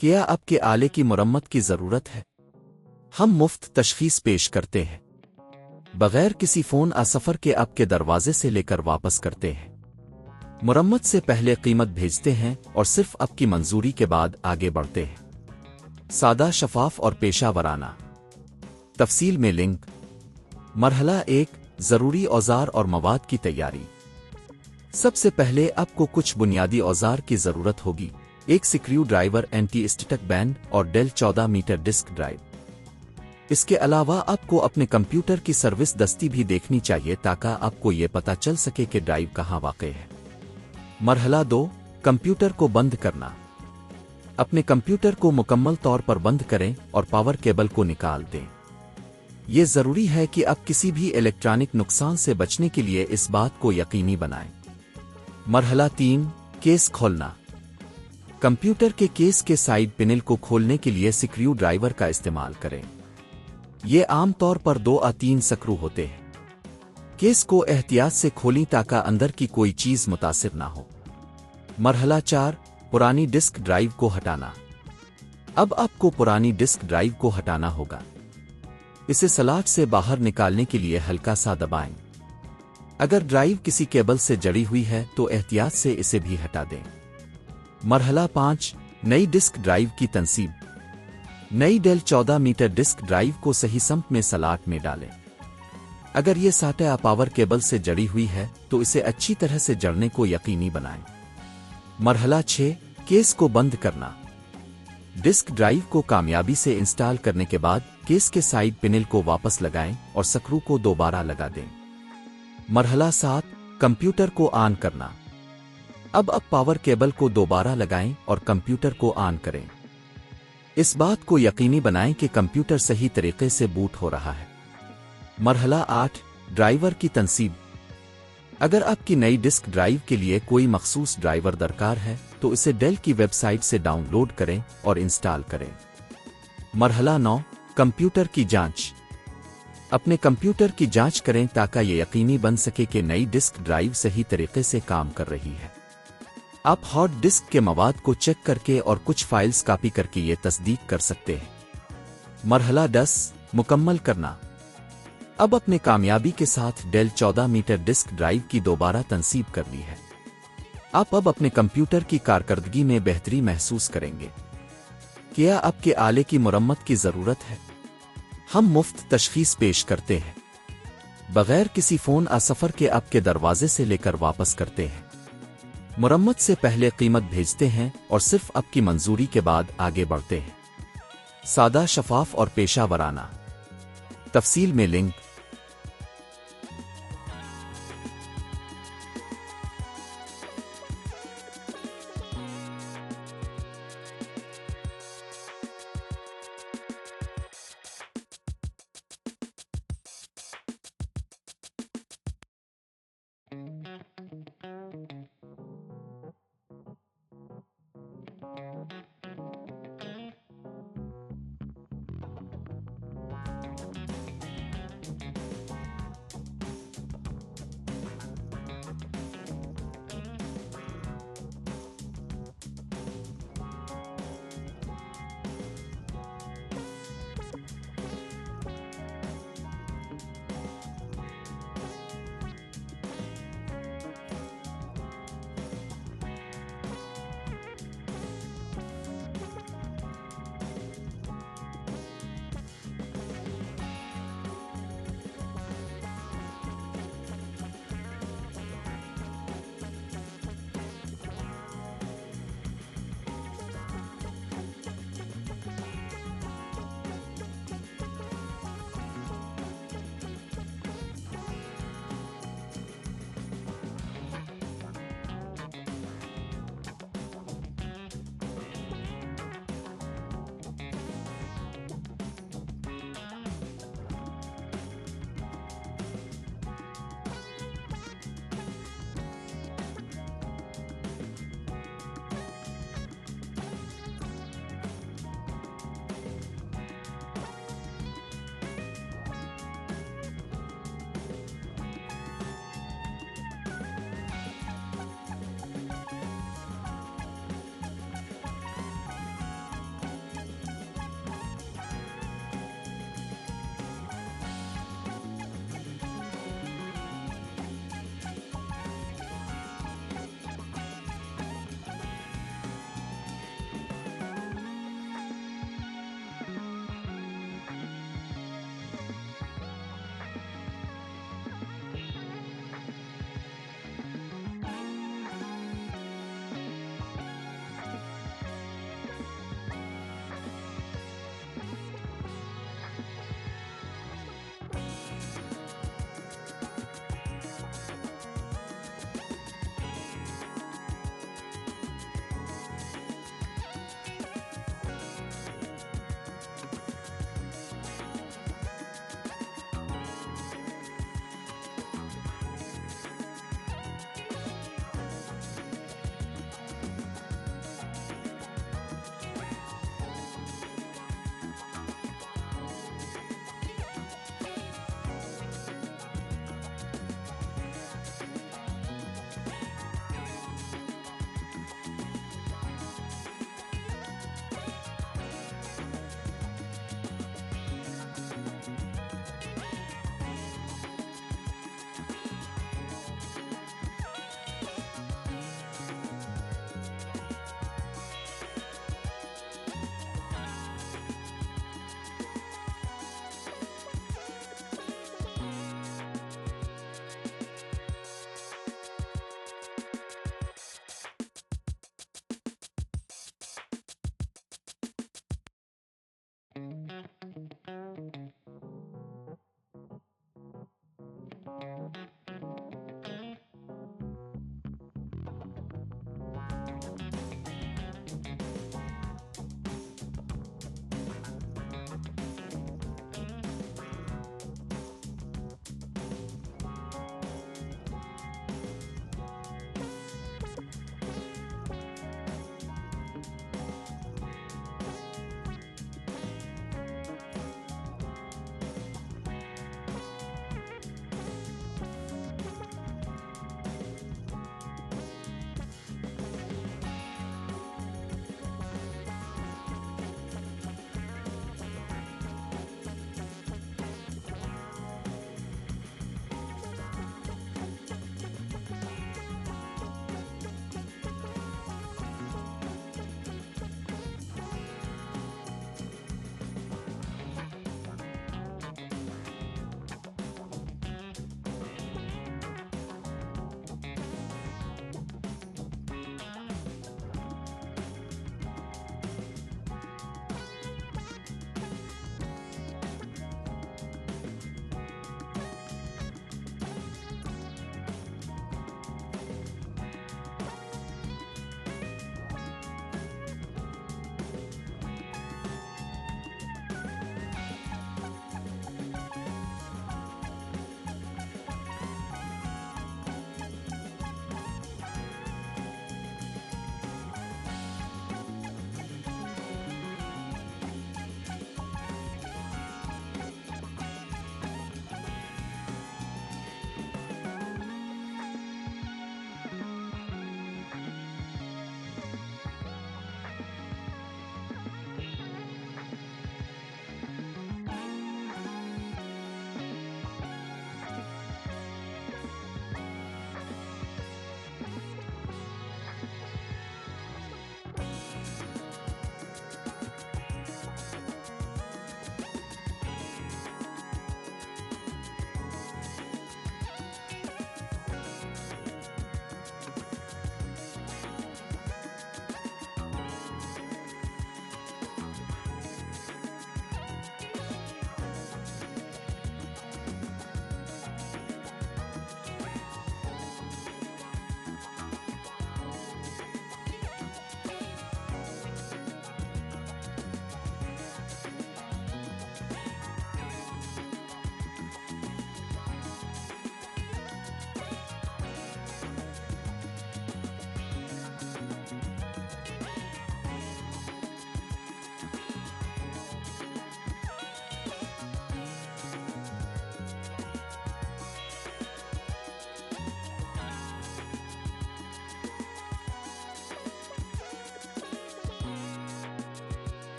کیا آپ کے آلے کی مرمت کی ضرورت ہے؟ ہم مفت تشخیص پیش کرتے ہیں بغیر کسی فون سفر کے آپ کے دروازے سے لے کر واپس کرتے ہیں۔ مرمت سے پہلے قیمت بھیجتے ہیں اور صرف آپ کی منظوری کے بعد آگے بڑھتے ہیں۔ سادہ، شفاف اور پیشہ ورانہ۔ تفصیل میں لنک۔ مرحلہ 1، ضروری اوزار اور مواد کی تیاری۔ سب سے پہلے آپ کو کچھ بنیادی اوزار کی ضرورت ہوگی۔ ایک screw driver, anti static band اور ڈیل 14 میٹر ڈسک ڈرائیو۔ اس کے علاوہ آپ کو اپنے کمپیوٹر کی سروس دستی بھی دیکھنی چاہیے تاکہ آپ کو یہ پتہ چل سکے کہ ڈرائیو کہاں واقع ہے۔ مرحلہ 2، کمپیوٹر کو بند کرنا۔ اپنے کمپیوٹر کو مکمل طور پر بند کریں اور پاور کیبل کو نکال دیں۔ یہ ضروری ہے کہ آپ کسی بھی الیکٹرانک نقصان سے بچنے کے لیے اس بات کو یقینی بنائیں۔ مرحلہ 3، کیس کھولنا۔ کمپیوٹر کے کیس کے سائیڈ پینل کو کھولنے کے لیے سکریو ڈرائیور کا استعمال کریں۔ یہ عام طور پر 2 یا 3 سکرو ہوتے ہیں۔ کیس کو احتیاط سے کھولیں تاکہ اندر کی کوئی چیز متاثر نہ ہو۔ مرحلہ 4، پرانی ڈسک ڈرائیو کو ہٹانا۔ اب آپ کو پرانی ڈسک ڈرائیو کو ہٹانا ہوگا۔ اسے سلاٹ سے باہر نکالنے کے لیے ہلکا سا دبائیں۔ اگر ڈرائیو کسی کیبل سے جڑی ہوئی ہے تو احتیاط سے اسے بھی ہٹا دیں۔ مرحلہ 5، نئی ڈسک ڈرائیو کی تنصیب۔ نئی ڈیل 14 میٹر ڈسک ڈرائیو کو صحیح سمت میں سلاٹ میں ڈالیں۔ اگر یہ ساٹا پاور کیبل سے جڑی ہوئی ہے تو اسے اچھی طرح سے جڑنے کو یقینی بنائیں۔ مرحلہ 6، کیس کو بند کرنا۔ ڈسک ڈرائیو کو کامیابی سے انسٹال کرنے کے بعد کیس کے سائیڈ پینل کو واپس لگائیں اور سکرو کو دوبارہ لگا دیں۔ مرحلہ 7، کمپیوٹر کو آن کرنا۔ اب پاور کیبل کو دوبارہ لگائیں اور کمپیوٹر کو آن کریں۔ اس بات کو یقینی بنائیں کہ کمپیوٹر صحیح طریقے سے بوٹ ہو رہا ہے۔ مرحلہ 8، ڈرائیور کی تنصیب۔ اگر آپ کی نئی ڈسک ڈرائیو کے لیے کوئی مخصوص ڈرائیور درکار ہے تو اسے ڈیل کی ویب سائٹ سے ڈاؤن لوڈ کریں اور انسٹال کریں۔ مرحلہ 9، کمپیوٹر کی جانچ۔ اپنے کمپیوٹر کی جانچ کریں تاکہ یہ یقینی بن سکے کہ نئی ڈسک ڈرائیو صحیح طریقے سے کام کر رہی ہے۔ آپ ہارڈ ڈسک کے مواد کو چیک کر کے اور کچھ فائلز کاپی کر کے یہ تصدیق کر سکتے ہیں۔ مرحلہ 10، مکمل کرنا۔ اب اپنے کامیابی کے ساتھ ڈیل 14 میٹر ڈسک ڈرائیو کی دوبارہ تنصیب کر لی ہے۔ آپ اب اپنے کمپیوٹر کی کارکردگی میں بہتری محسوس کریں گے۔ کیا آپ کے آلے کی مرمت کی ضرورت ہے؟ ہم مفت تشخیص پیش کرتے ہیں بغیر کسی فون سفر کے آپ کے دروازے سے لے کر واپس کرتے ہیں۔ مرمت سے پہلے قیمت بھیجتے ہیں اور صرف آپ کی منظوری کے بعد آگے بڑھتے ہیں۔ سادہ، شفاف اور پیشہ ورانہ۔ تفصیل میں لنک۔